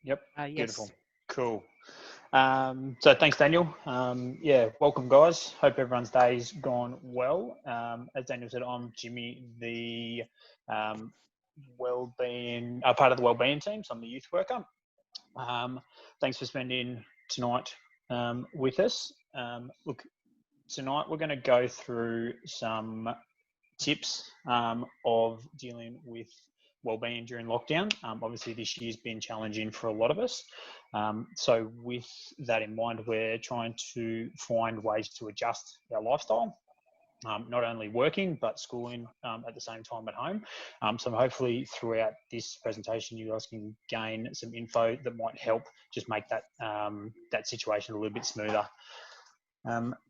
Yep. Yes. Beautiful. Cool. So thanks, Daniel. Yeah, welcome, guys. Hope everyone's day's gone well. As Daniel said, I'm Jimmy, the Wellbeing, part of the Wellbeing team, so I'm the youth worker. Thanks for spending tonight with us. Look, tonight we're going to go through some tips of dealing with wellbeing during lockdown. Obviously, this year's been challenging for a lot of us. So with that in mind, we're trying to find ways to adjust our lifestyle, not only working, but schooling at the same time at home. So hopefully throughout this presentation, you guys can gain some info that might help just make that, that situation a little bit smoother.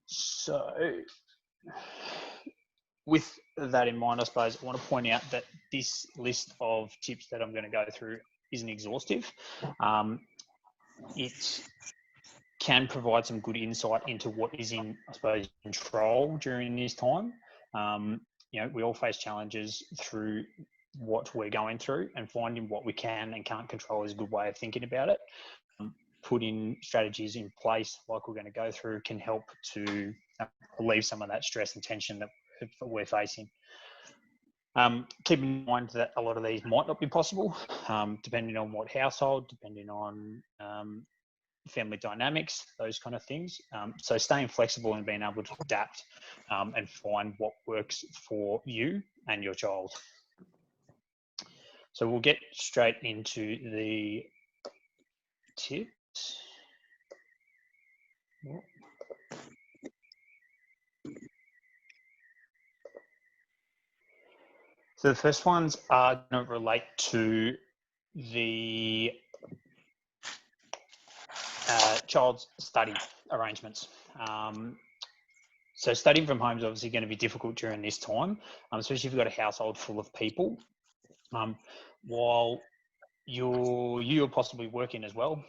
So with that in mind, I suppose I want to point out that this list of tips that I'm going to go through isn't exhaustive. It can provide some good insight into what is in, I suppose, control during this time. You know, we all face challenges through what we're going through, and finding what we can and can't control is a good way of thinking about it. Putting strategies in place, like we're going to go through, can help to relieve some of that stress and tension that we're facing. Keep in mind that a lot of these might not be possible, depending on what household, depending on family dynamics, those kind of things. So staying flexible and being able to adapt and find what works for you and your child. So we'll get straight into the tips. So the first ones are going to relate to the child's study arrangements. So studying from home is obviously going to be difficult during this time, especially if you've got a household full of people. While you're possibly working as well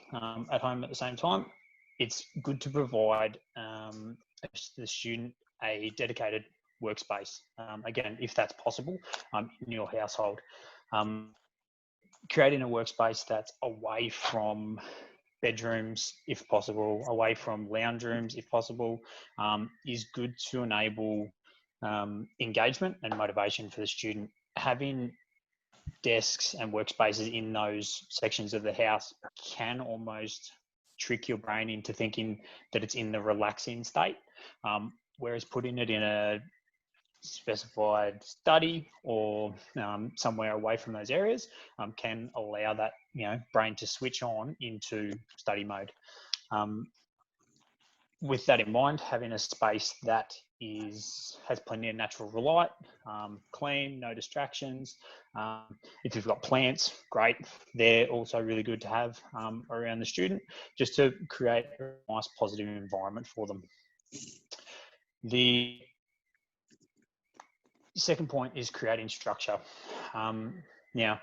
at home at the same time, it's good to provide the student a dedicated workspace, again, if that's possible, in your household. Creating a workspace that's away from bedrooms, if possible, away from lounge rooms, if possible, is good to enable engagement and motivation for the student. Having desks and workspaces in those sections of the house can almost trick your brain into thinking that it's in the relaxing state, whereas putting it in a specified study or somewhere away from those areas can allow that brain to switch on into study mode. With that in mind, having a space that has plenty of natural light, clean, no distractions. If you've got plants, great. They're also really good to have around the student, just to create a nice positive environment for them. The second point is creating structure. Now,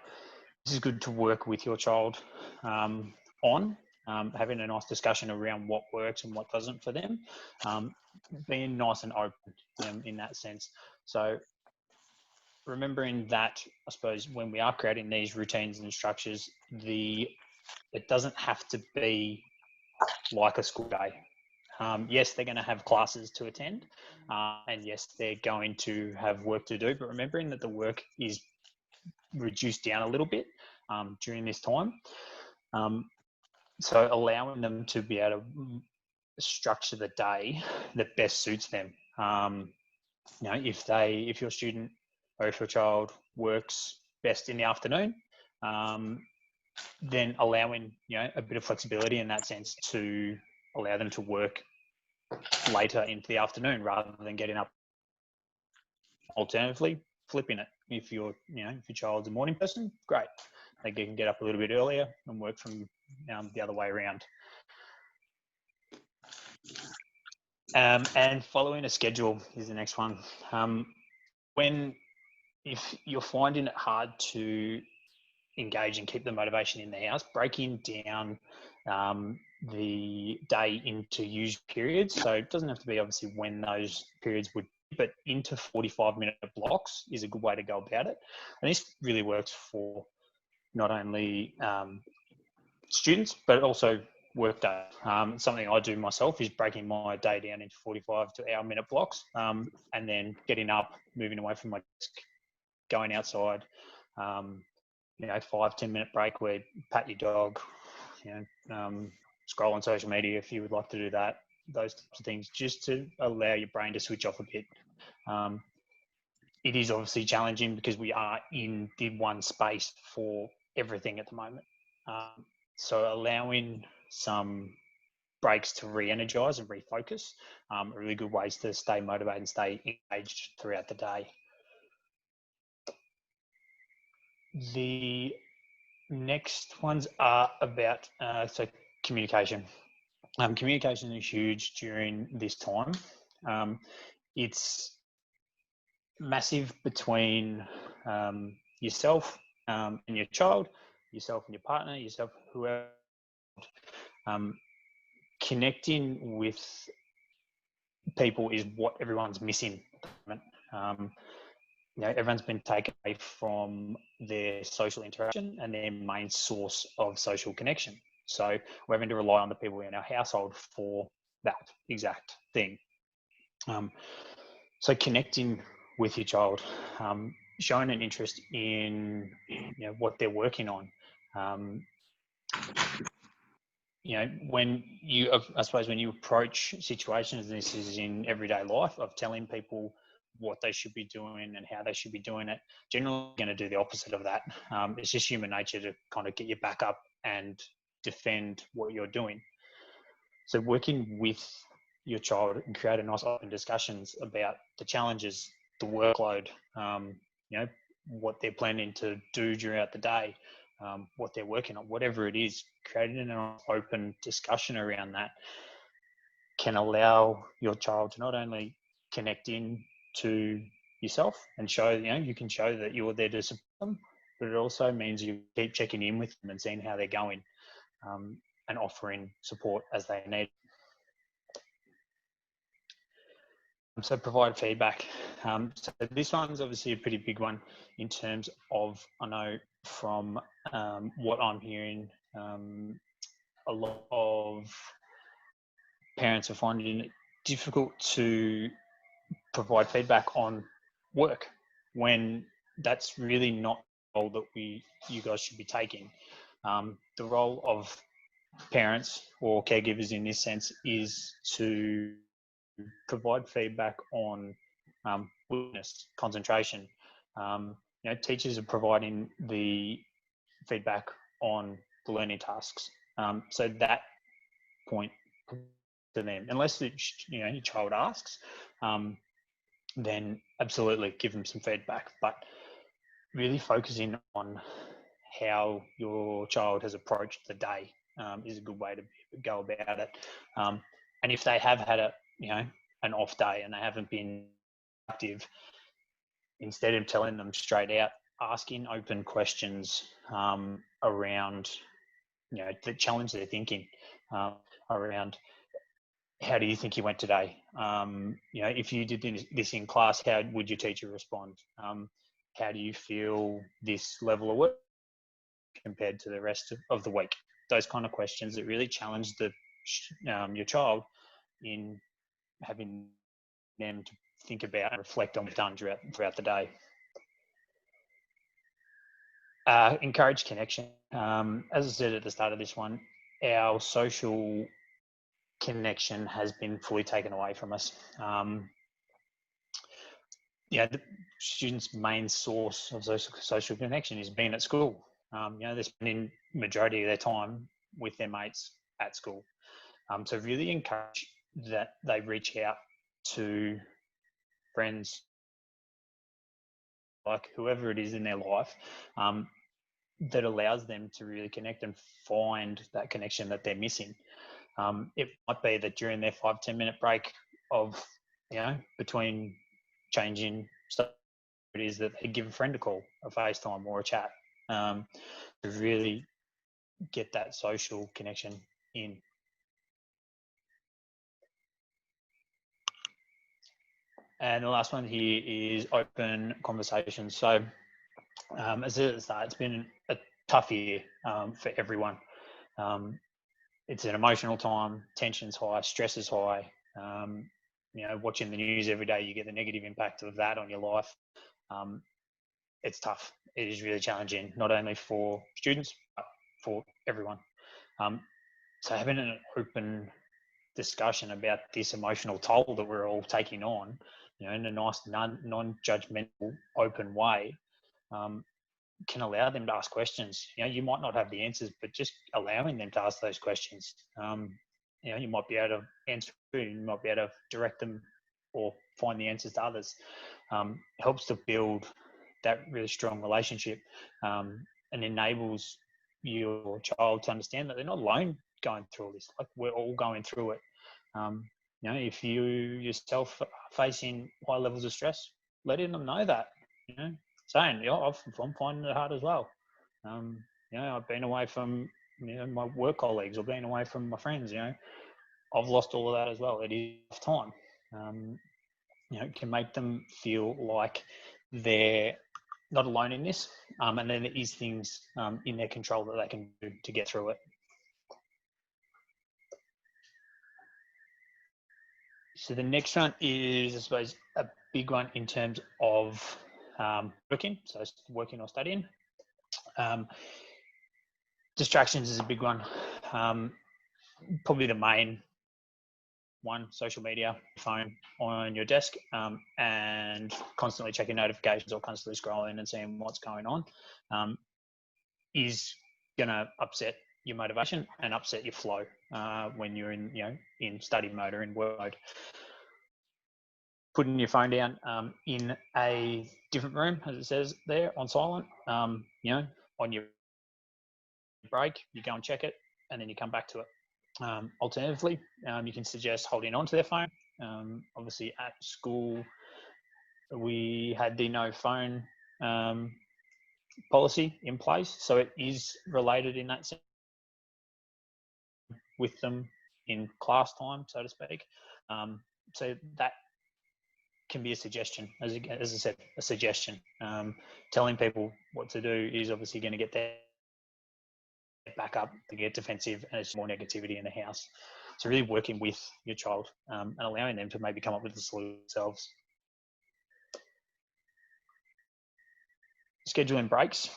this is good to work with your child on, having a nice discussion around what works and what doesn't for them, being nice and open in that sense. So remembering that, I suppose, when we are creating these routines and structures, it doesn't have to be like a school day. Yes, they're going to have classes to attend, and yes, they're going to have work to do, but remembering that the work is reduced down a little bit during this time. So allowing them to be able to structure the day that best suits them. If your student or if your child works best in the afternoon, then allowing a bit of flexibility in that sense to allow them to work later into the afternoon rather than getting up. Alternatively, flipping it. If your child's a morning person, great. They can get up a little bit earlier and work from the other way around. And following a schedule is the next one. If you're finding it hard to engage and keep the motivation in the house, breaking down the day into usual periods. So it doesn't have to be obviously when those periods would, but into 45-minute blocks is a good way to go about it. And this really works for not only students, but also work day. Something I do myself is breaking my day down into 45 to hour minute blocks, and then getting up, moving away from my desk, going outside, 5-10 minute break where you pat your dog, scroll on social media if you would like to do that, those types of things, just to allow your brain to switch off a bit. It is obviously challenging because we are in the one space for everything at the moment. So allowing some breaks to re-energize and refocus are really good ways to stay motivated and stay engaged throughout the day. The next ones are about communication. Communication is huge during this time. It's massive between yourself and your child, yourself and your partner, yourself, whoever. Connecting with people is what everyone's missing at the moment. Everyone's been taken away from their social interaction and their main source of social connection. So we're having to rely on the people in our household for that exact thing. So connecting with your child, showing an interest in what they're working on. When you approach situations, and this is in everyday life, of telling people what they should be doing and how they should be doing it, generally going to do the opposite of that. It's just human nature to kind of get your back up and defend what you're doing. So working with your child and create a nice open discussions about the challenges, the workload, what they're planning to do throughout the day, what they're working on, whatever it is, creating an open discussion around that can allow your child to not only connect in to yourself and show, you can show that you're there to support them, but it also means you keep checking in with them and seeing how they're going, and offering support as they need. So provide feedback. So this one's obviously a pretty big one in terms of, I know from what I'm hearing, a lot of parents are finding it difficult to provide feedback on work when that's really not the role that you guys should be taking. The role of parents or caregivers in this sense is to provide feedback on willingness, concentration. Teachers are providing the feedback on the learning tasks. So that point to them, unless your child asks, then absolutely give them some feedback. But really focusing on how your child has approached the day is a good way to go about it. And if they have had an off day and they haven't been active, instead of telling them straight out, asking open questions around the challenge they're thinking, around how do you think you went today? If you did this in class, how would your teacher respond? How do you feel this level of work compared to the rest of the week? Those kind of questions that really challenge your child in having them to think about and reflect on what's done throughout the day. Encourage connection. As I said at the start of this one, our social connection has been fully taken away from us. The students' main source of social connection is being at school. They're spending majority of their time with their mates at school. So really encourage that they reach out to friends, like whoever it is in their life, that allows them to really connect and find that connection that they're missing. It might be that during their 5-10 minute break of, between changing stuff, it is that they give a friend a call, a FaceTime or a chat, to really get that social connection in. And the last one here is open conversations. So as I said at the start, it's been a tough year for everyone. It's an emotional time, tension's high, stress is high. Watching the news every day, you get the negative impact of that on your life. It's tough. It is really challenging, not only for students, but for everyone. So having an open discussion about this emotional toll that we're all taking on, in a nice non-judgmental, open way, can allow them to ask questions. You might not have the answers, but just allowing them to ask those questions. You might be able to answer, you might be able to direct them or find the answers to others. Helps to build that really strong relationship, and enables your child to understand that they're not alone going through all this. Like, we're all going through it. If you yourself are facing high levels of stress, letting them know that, saying, I'm finding it hard as well. I've been away from my work colleagues, or been away from my friends. I've lost all of that as well. It is a tough time. It can make them feel like they're not alone in this, and then there is things in their control that they can do to get through it. So the next one is, I suppose, a big one in terms of working, so working or studying. Distractions is a big one. Probably the main one: social media, phone on your desk, and constantly checking notifications or constantly scrolling and seeing what's going on, is going to upset your motivation and upset your flow when you're in study mode or in work mode. Putting your phone down in a different room, as it says there, on silent. On your break, you go and check it, and then you come back to it. Alternatively, you can suggest holding on to their phone. Obviously, at school, we had the no phone policy in place, so it is related in that sense with them in class time, so to speak. So that can be a suggestion, as I said, a suggestion. Telling people what to do is obviously going to get their back up, to get defensive, and it's more negativity in the house. So really working with your child and allowing them to maybe come up with the solution themselves. Scheduling breaks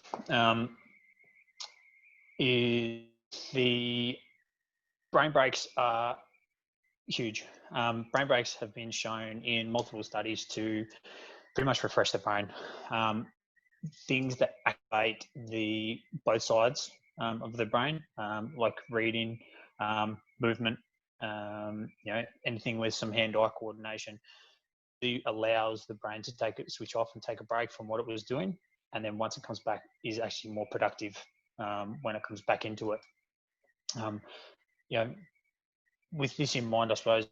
is the brain breaks are huge. Brain breaks have been shown in multiple studies to pretty much refresh the brain. Things that activate both sides of the brain, like reading, movement, anything with some hand-eye coordination, allows the brain to switch off and take a break from what it was doing, and then once it comes back, is actually more productive when it comes back into it. With this in mind, I suppose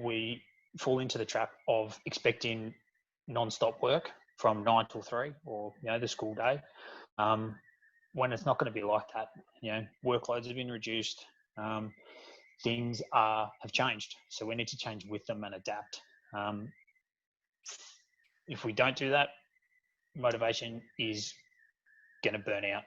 we fall into the trap of expecting non-stop work from 9 till 3, or the school day, when it's not going to be like that. Workloads have been reduced, things have changed, so we need to change with them and adapt. If we don't do that, motivation is going to burn out.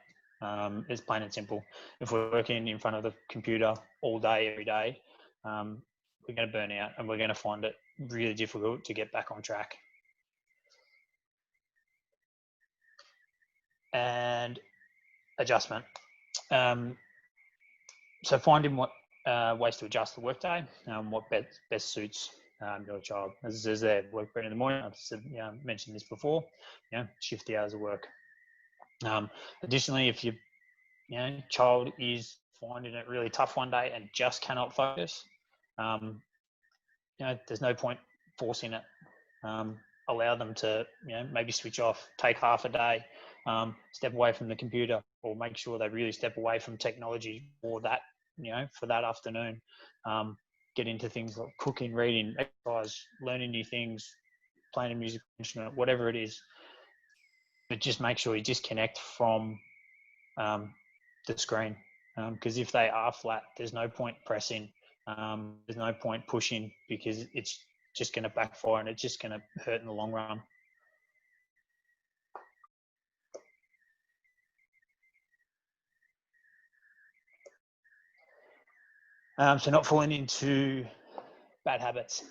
It's plain and simple. If we're working in front of the computer all day, every day, we're going to burn out, and we're going to find it really difficult to get back on track. And adjustment. So finding what ways to adjust the workday, what best suits your child. As it says there, work better in the morning. I've mentioned this before. Shift the hours of work. Additionally, if your child is finding it really tough one day and just cannot focus, there's no point forcing it. Allow them to maybe switch off, take half a day, step away from the computer, or make sure they really step away from technology for that afternoon. Get into things like cooking, reading, exercise, learning new things, playing a musical instrument, whatever it is. But just make sure you disconnect from the screen, because if they are flat, there's no point pressing, there's no point pushing, because it's just going to backfire and it's just going to hurt in the long run. So not falling into bad habits,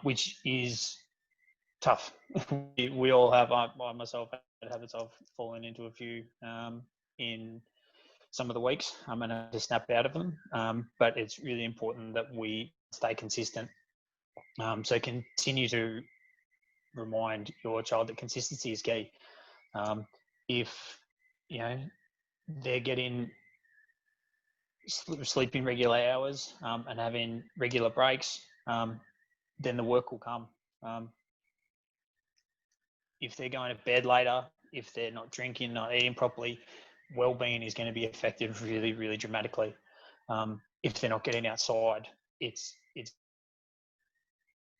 which is tough. We all have, I myself, bad habits. I've fallen into a few in some of the weeks, and I just snap out of them. But it's really important that we stay consistent. So continue to remind your child that consistency is key. If they're getting sleeping regular hours and having regular breaks, then the work will come. If they're going to bed later, if they're not drinking, not eating properly, well-being is going to be affected really, really dramatically. If they're not getting outside, it's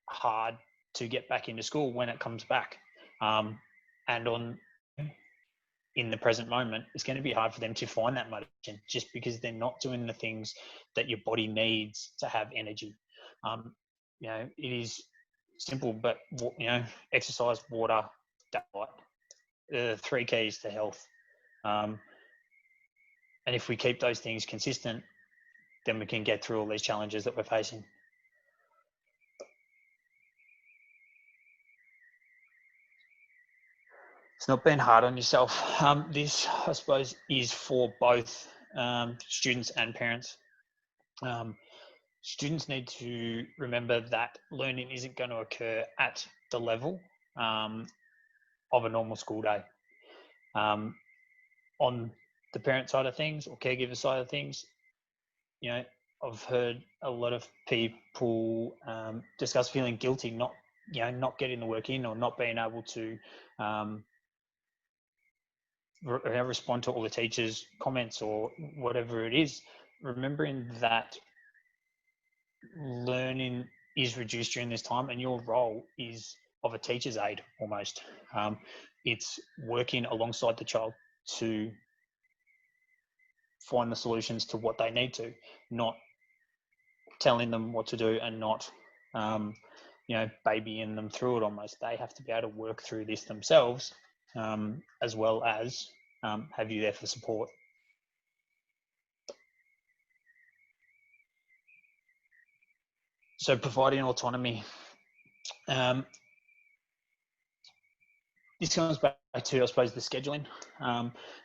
hard to get back into school when it comes back. And in the present moment, it's going to be hard for them to find that motivation just because they're not doing the things that your body needs to have energy. It is simple, but exercise, water, diet, 3 keys to health. And if we keep those things consistent, then we can get through all these challenges that we're facing. It's not being hard on yourself. This, I suppose, is for both students and parents. Students need to remember that learning isn't going to occur at the level of a normal school day. On the parent side of things or caregiver side of things, I've heard a lot of people discuss feeling guilty, not getting the work in or not being able to respond to all the teachers' comments or whatever it is. Remembering that learning is reduced during this time and your role is of a teacher's aide almost. It's working alongside the child to find the solutions to what they need to, not telling them what to do and not babying them through it almost. They have to be able to work through this themselves, as well as have you there for support. So providing autonomy. This comes back to, I suppose, the scheduling,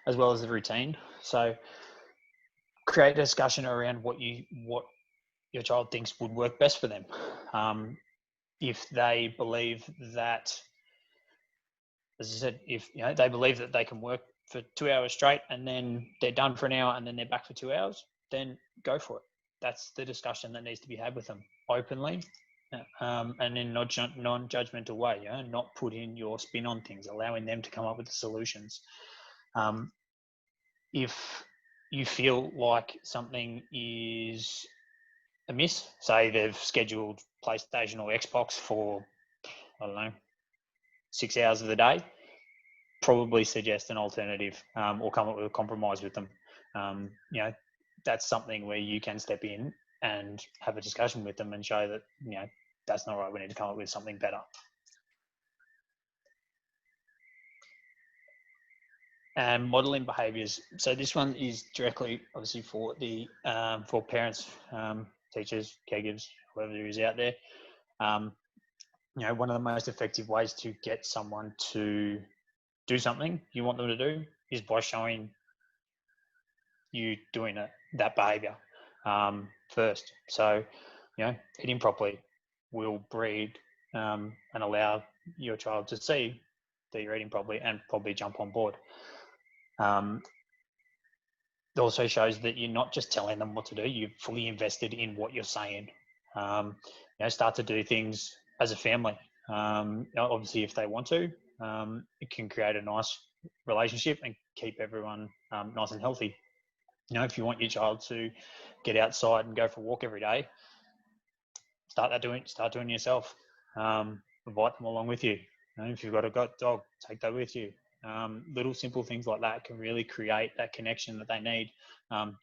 as well as the routine. So create a discussion around what your child thinks would work best for them. If they believe that, as I said, if they believe that they can work for 2 hours straight and then they're done for an hour and then they're back for 2 hours, then go for it. That's the discussion that needs to be had with them openly, and in a non-judgmental way. Not putting your spin on things, allowing them to come up with the solutions. If you feel like something is amiss, say they've scheduled PlayStation or Xbox for, 6 hours of the day, probably suggest an alternative, or come up with a compromise with them. That's something where you can step in and have a discussion with them and show that, that's not right. We need to come up with something better. And modeling behaviours. So this one is directly, obviously, for the for parents, teachers, caregivers, whoever is out there. One of the most effective ways to get someone to do something you want them to do is by showing you doing that behaviour first. So, eating properly will breed and allow your child to see that you're eating properly and probably jump on board. It also shows that you're not just telling them what to do, you're fully invested in what you're saying. Start to do things as a family. Obviously, if they want to, it can create a nice relationship and keep everyone nice and healthy. If you want your child to get outside and go for a walk every day, start doing it yourself. Invite them along with you. If you've got a dog, take that with you. Little simple things like that can really create that connection that they need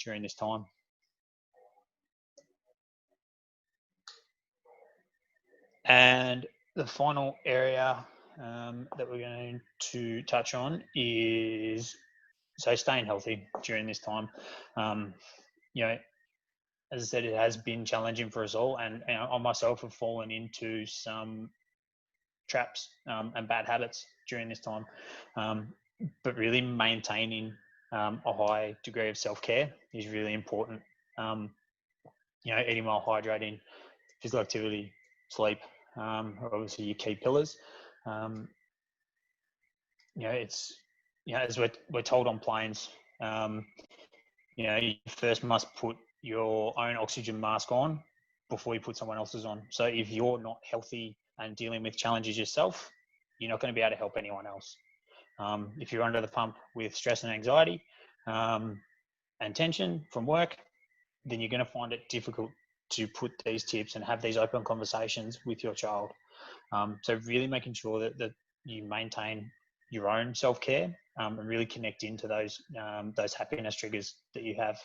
during this time. And the final area that we're going to touch on is staying healthy during this time. as I said, it has been challenging for us all, and I myself have fallen into some traps and bad habits during this time. But really maintaining a high degree of self-care is really important. Eating well, hydrating, physical activity, sleep, are obviously your key pillars. It's as we're told on planes, you first must put your own oxygen mask on before you put someone else's on. So if you're not healthy and dealing with challenges yourself, you're not going to be able to help anyone else. If you're under the pump with stress and anxiety and tension from work, then you're going to find it difficult to put these tips and have these open conversations with your child. So really making sure that you maintain your own self-care and really connect into those happiness triggers that you have.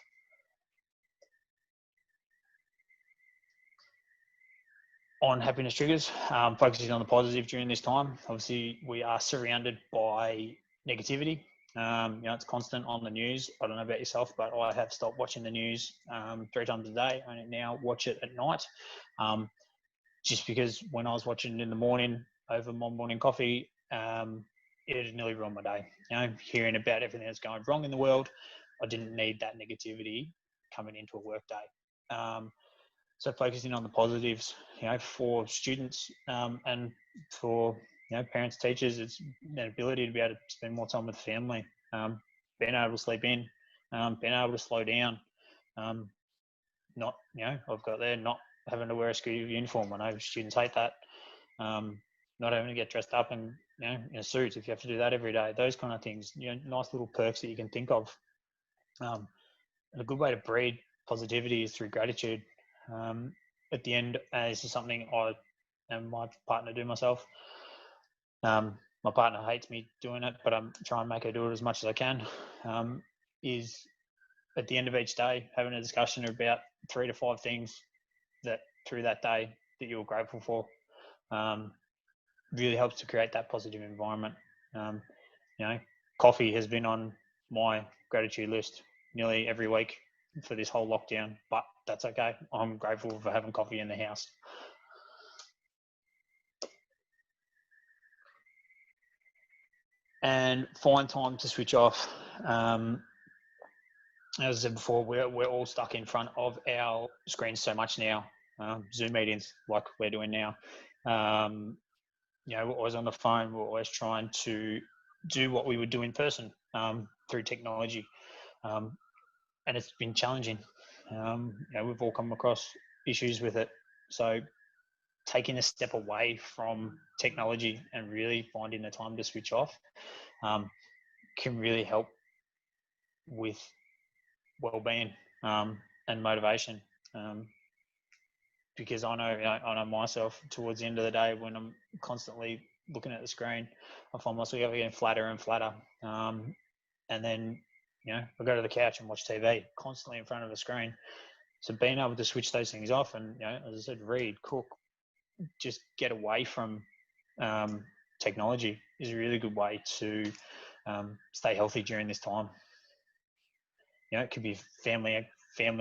On happiness triggers, focusing on the positive during this time. Obviously, we are surrounded by negativity. It's constant on the news. I don't know about yourself, but I have stopped watching the news 3 times a day. I now watch it at night, just because when I was watching it in the morning over my morning coffee, it nearly ruined my day. Hearing about everything that's going wrong in the world, I didn't need that negativity coming into a work day. So focusing on the positives, for students and for parents, teachers, it's an ability to be able to spend more time with family, being able to sleep in, being able to slow down, not I've got there not having to wear a school uniform. I know students hate that. Not having to get dressed up in in a suit if you have to do that every day. Those kind of things, nice little perks that you can think of. And a good way to breed positivity is through gratitude. At the end, this is something I and my partner do myself. My partner hates me doing it, but I'm trying to make her do it as much as I can. Is at the end of each day having a discussion about 3 to 5 things that through that day that you're grateful for. Really helps to create that positive environment. Coffee has been on my gratitude list nearly every week for this whole lockdown, but that's okay. I'm grateful for having coffee in the house. And find time to switch off. As I said before, we're all stuck in front of our screens so much now. Zoom meetings like we're doing now. We're always on the phone. We're always trying to do what we would do in person through technology. And it's been challenging. We've all come across issues with it. So taking a step away from technology and really finding the time to switch off can really help with well-being and motivation. Because I know myself, towards the end of the day, when I'm constantly looking at the screen, I find myself getting flatter and flatter. And then, I go to the couch and watch TV constantly in front of a screen. So being able to switch those things off and, as I said, read, cook, just get away from technology is a really good way to stay healthy during this time. It could be family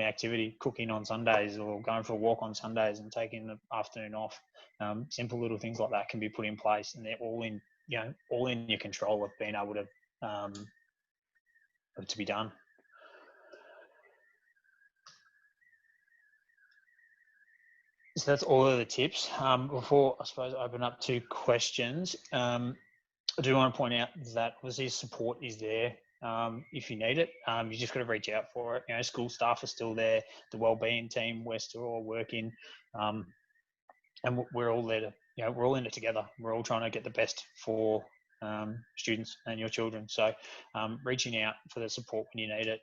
activity, cooking on Sundays or going for a walk on Sundays and taking the afternoon off. Simple little things like that can be put in place, and they're all in your control of being able to be done. So that's all of the tips. Before I suppose I open up to questions, I do want to point out that obviously support is there if you need it. You just got to reach out for it. School staff are still there. The wellbeing team, we're still all working, and we're all there to, we're all in it together. We're all trying to get the best for students and your children. So reaching out for the support when you need it.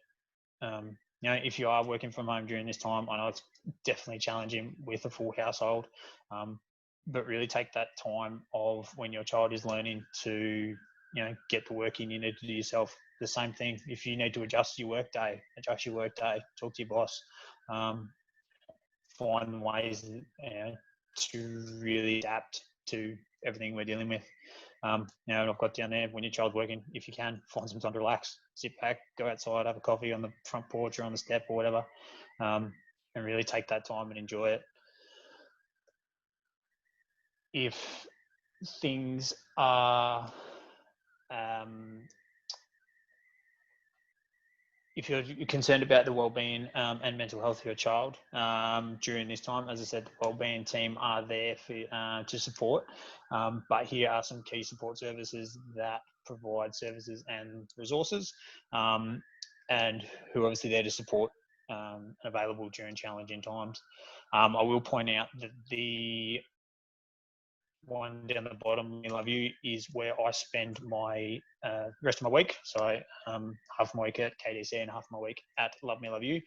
If you are working from home during this time, I know it's definitely challenging with a full household, but really take that time of when your child is learning to, get the work you need to do yourself. The same thing. If you need to adjust your work day, talk to your boss, find ways to really adapt to everything we're dealing with. And I've got down there, when your child's working, if you can, find some time to relax, sit back, go outside, have a coffee on the front porch or on the step or whatever. and really take that time and enjoy it. If things are, if you're concerned about the wellbeing and mental health of your child during this time, as I said, the wellbeing team are there for to support. But here are some key support services that provide services and resources, and who are obviously there to support and available during challenging times. I will point out that the one down the bottom, We Love You, is where I spend my rest of my week. So half my week at KDC and half my week at Love Me Love You.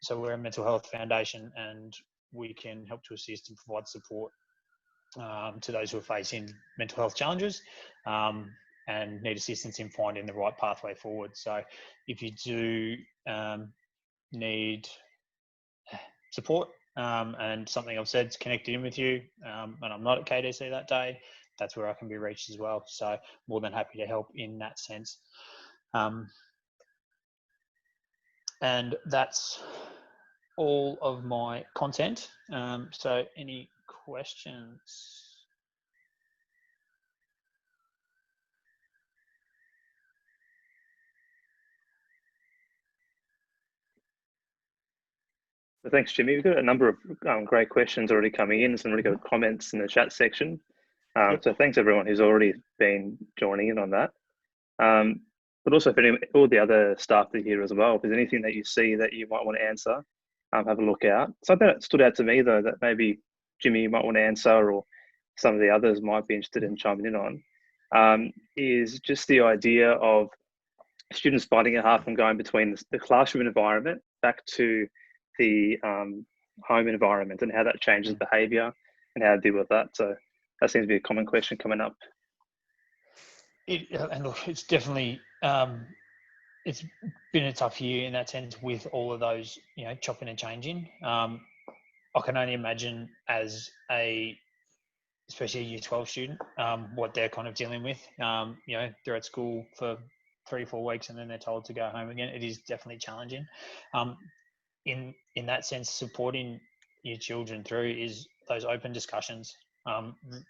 So we're a mental health foundation, and we can help to assist and provide support to those who are facing mental health challenges and need assistance in finding the right pathway forward. So if you do need support, and something I've said is connected in with you, and I'm not at KDC that day, that's where I can be reached as well. So more than happy to help in that sense. And that's all of my content. So any questions? So thanks, Jimmy. We've got a number of great questions already coming in, some really good comments in the chat section. So thanks everyone who's already been joining in on that. But also for all the other staff that are here as well, if there's anything that you see that you might want to answer, have a look out. Something that stood out to me though, that maybe Jimmy you might want to answer, or some of the others might be interested in chiming in on, is just the idea of students finding it hard from going between the classroom environment back to the home environment, and how that changes behaviour and how to deal with that. So that seems to be a common question coming up. And look, it's definitely it's been a tough year in that sense, with all of those, chopping and changing. I can only imagine as especially a Year 12 student, what they're kind of dealing with. They're at school for 3-4 weeks and then they're told to go home again. It is definitely challenging. In that sense, supporting your children through is those open discussions,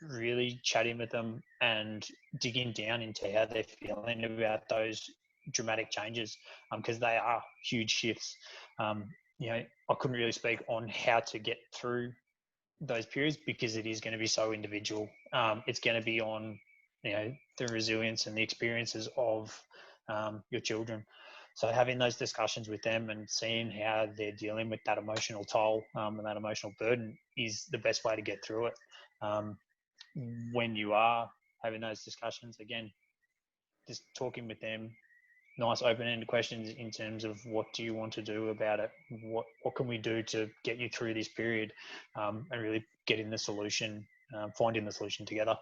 really chatting with them and digging down into how they're feeling about those dramatic changes, because they are huge shifts. I couldn't really speak on how to get through those periods, because it is going to be so individual. It's going to be on, the resilience and the experiences of your children. So having those discussions with them and seeing how they're dealing with that emotional toll and that emotional burden is the best way to get through it. When you are having those discussions, again, just talking with them, nice open-ended questions in terms of what do you want to do about it? What can we do to get you through this period, and really getting the solution, finding the solution together.